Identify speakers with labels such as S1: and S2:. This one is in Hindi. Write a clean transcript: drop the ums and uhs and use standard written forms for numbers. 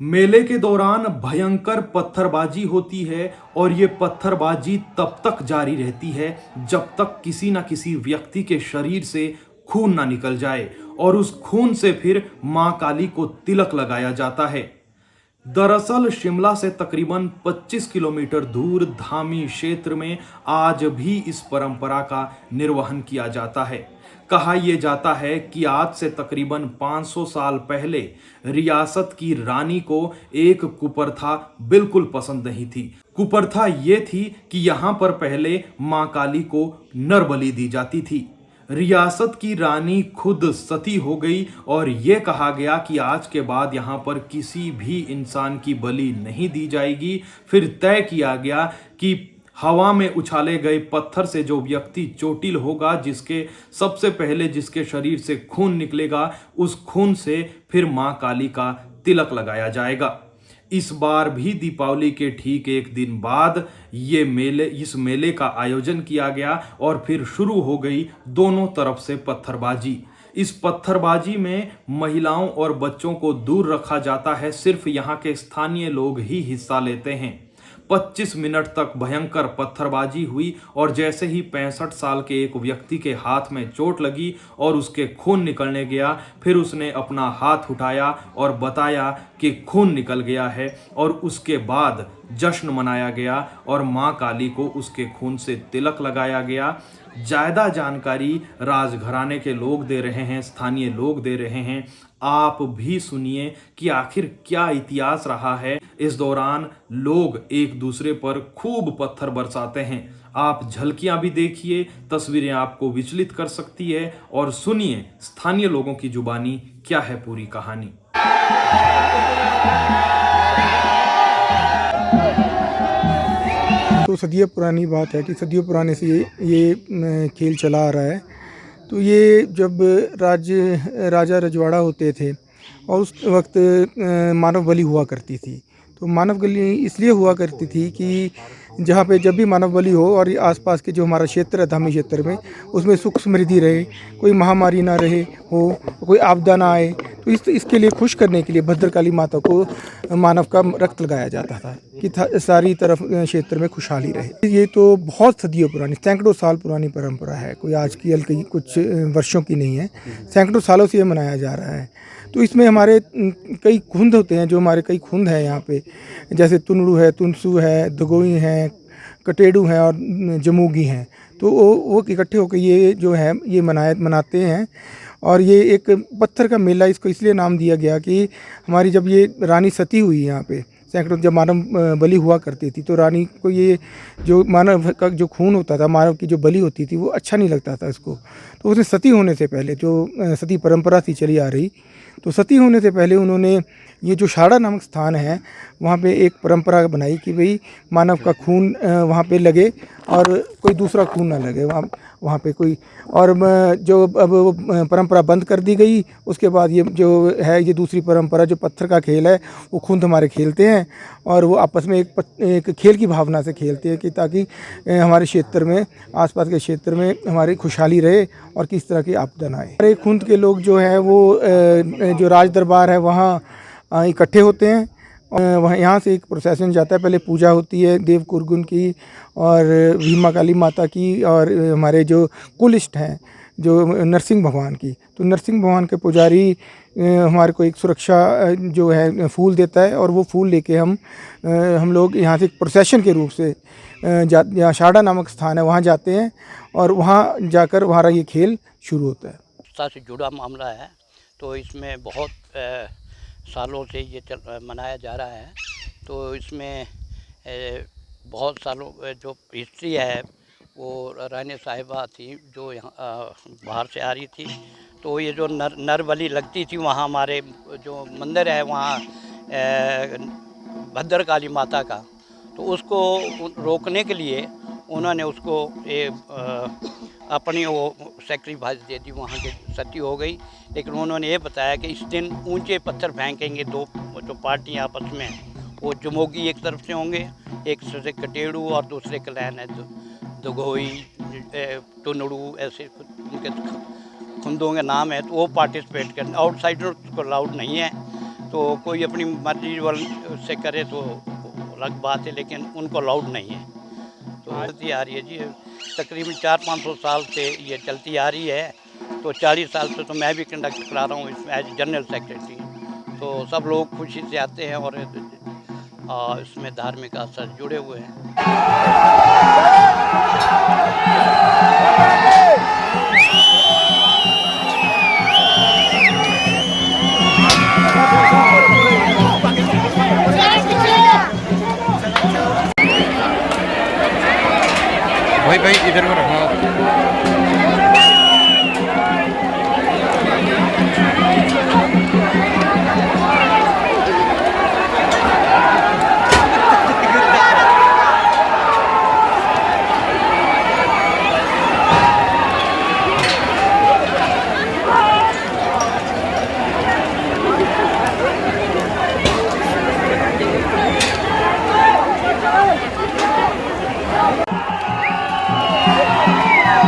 S1: मेले के दौरान भयंकर पत्थरबाजी होती है और ये पत्थरबाजी तब तक जारी रहती है जब तक किसी न किसी व्यक्ति के शरीर से खून ना निकल जाए और उस खून से फिर मां काली को तिलक लगाया जाता है। दरअसल शिमला से तकरीबन 25 किलोमीटर दूर धामी क्षेत्र में आज भी इस परंपरा का निर्वहन किया जाता है। कहा यह जाता है कि आज से तकरीबन 500 साल पहले रियासत की रानी को एक कुप्रथा बिल्कुल पसंद नहीं थी। कुप्रथा यह थी कि यहां पर पहले मां काली को नर बलि दी जाती थी। रियासत की रानी खुद सती हो गई और यह कहा गया कि आज के बाद यहां पर किसी भी इंसान की बलि नहीं दी जाएगी। फिर तय किया गया कि हवा में उछाले गए पत्थर से जो व्यक्ति चोटिल होगा, जिसके सबसे पहले जिसके शरीर से खून निकलेगा, उस खून से फिर मां काली का तिलक लगाया जाएगा। इस बार भी दीपावली के ठीक एक दिन बाद इस मेले का आयोजन किया गया और फिर शुरू हो गई दोनों तरफ से पत्थरबाजी। इस पत्थरबाजी में महिलाओं और बच्चों को दूर रखा जाता है। सिर्फ यहाँ के स्थानीय लोग ही हिस्सा लेते हैं। 25 मिनट तक भयंकर पत्थरबाजी हुई और जैसे ही 65 साल के एक व्यक्ति के हाथ में चोट लगी और उसके खून निकलने गया, फिर उसने अपना हाथ उठाया और बताया कि खून निकल गया है और उसके बाद जश्न मनाया गया और मां काली को उसके खून से तिलक लगाया गया। ज्यादा जानकारी राजघराने के लोग दे रहे हैं, स्थानीय लोग दे रहे हैं। आप भी सुनिए कि आखिर क्या इतिहास रहा है। इस दौरान लोग एक दूसरे पर खूब पत्थर बरसाते हैं। आप झलकियां भी देखिए, तस्वीरें आपको विचलित कर सकती है और सुनिए स्थानीय लोगों की जुबानी क्या है पूरी कहानी।
S2: तो सदियों पुरानी बात है कि सदियों पुराने से ये खेल चला आ रहा है। तो ये जब राजा रजवाड़ा होते थे और उस वक्त मानव बलि हुआ करती थी। तो मानव बलि इसलिए हुआ करती थी कि जहाँ पे जब भी मानव बलि हो और ये आसपास के जो हमारा क्षेत्र है धामी क्षेत्र में, उसमें सुख समृद्धि रहे, कोई महामारी ना रहे हो, कोई आपदा ना आए। तो इसके लिए खुश करने के लिए भद्रकाली माता को मानव का रक्त लगाया जाता था कि सारी तरफ क्षेत्र में खुशहाली रहे। ये तो बहुत सदियों पुरानी, सैकड़ों साल पुरानी परंपरा है, कोई आज की हल्की कुछ वर्षों की नहीं है। सैकड़ों सालों से ये मनाया जा रहा है। तो इसमें हमारे कई खुंद होते हैं, जो हमारे कई खुंद हैं यहाँ पे, जैसे तुनड़ू है, तुनसू है, दगोई हैं, कटेड़ू हैं और जमूगी हैं। तो वो इकट्ठे होकर ये जो है ये मनाते हैं। और ये एक पत्थर का मेला इसको इसलिए नाम दिया गया कि हमारी जब ये रानी सती हुई यहाँ पे, सैकड़ों जब मानव बलि हुआ करती थी, तो रानी को ये जो मानव का जो खून होता था, मानव की जो बलि होती थी, वो अच्छा नहीं लगता था इसको। तो उसने सती होने से पहले जो सती परंपरा थी चली आ रही, तो सती होने से पहले उन्होंने ये जो शाड़ा नामक स्थान है वहाँ पे एक परंपरा बनाई कि भाई मानव का खून वहाँ पे लगे और कोई दूसरा खून ना लगे वहाँ पे कोई। और जो अब वो परंपरा बंद कर दी गई, उसके बाद ये जो है ये दूसरी परंपरा जो पत्थर का खेल है, वो खुद हमारे खेलते हैं और वो आपस में एक खेल की भावना से खेलते हैं कि ताकि हमारे क्षेत्र में, आसपास के क्षेत्र में हमारी खुशहाली रहे और किस तरह की आपदा ना आए। हमारे खुंद के लोग जो है वो जो राज दरबार है वहाँ इकट्ठे होते हैं। वहाँ यहाँ से एक प्रोसेसन जाता है, पहले पूजा होती है देव कुरगुन की और भीमा काली माता की और हमारे जो कुलिष्ट हैं जो नरसिंह भगवान की। तो नरसिंह भगवान के पुजारी हमारे को एक सुरक्षा जो है फूल देता है और वो फूल लेके हम लोग यहाँ से एक प्रोसेशन के रूप से यहाँ शाड़ा नामक स्थान है वहाँ जाते हैं और वहाँ जाकर हमारा ये खेल शुरू होता है।
S3: आस्था से जुड़ा मामला है, तो इसमें बहुत सालों से ये मनाया जा रहा है। तो इसमें बहुत सालों जो हिस्ट्री है, वो रानी साहिबा थी जो यहाँ बाहर से आ रही थी। तो ये जो नर बलि लगती थी वहाँ हमारे जो मंदिर है वहाँ भद्रकाली माता का, तो उसको रोकने के लिए उन्होंने उसको अपनी वो सेक्रीफाइस दे दी, वहाँ के सती हो गई। लेकिन उन्होंने ये बताया कि इस दिन ऊंचे पत्थर फेंकेंगे दो जो पार्टियाँ आपस में, वो जमोगी एक तरफ से होंगे, एक से कटेड़ू और दूसरे क्लैन है दगोई, टुनड़ू, ऐसे उनके खुंदों के नाम है। तो वो पार्टिसिपेट करने, आउटसाइडर को अलाउड नहीं है। तो कोई अपनी मर्जी से करे तो अलग बात है, लेकिन उनको अलाउड नहीं है। तो चलती आ रही है जी, तकरीबन 400-500 साल से ये चलती आ रही है। तो 40 साल से तो मैं भी कंडक्ट करा रहा हूँ इसमें एज जनरल सेक्रेटरी। तो सब लोग खुशी से आते हैं और इसमें धार्मिक असर जुड़े हुए हैं।